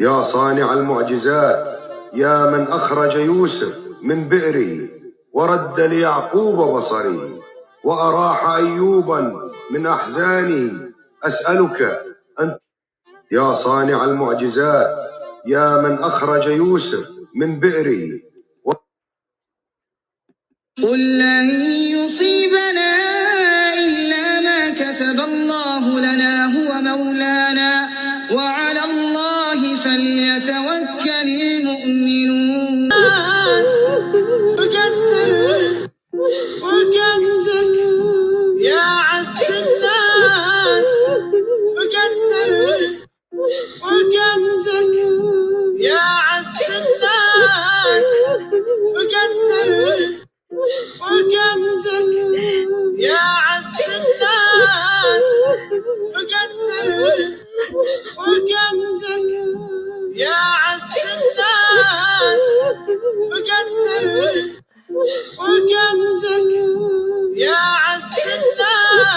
يا صانع المعجزات، يا من أخرج يوسف من بئره ورد ليعقوب بصري وأراح أيوبا من أحزانه، أسألك أن يا صانع المعجزات، يا من أخرج يوسف من بئره. قل لن يصيبنا إلا ما كتب الله لنا هو مولانا وعلى الله فليتوكل المؤمنون.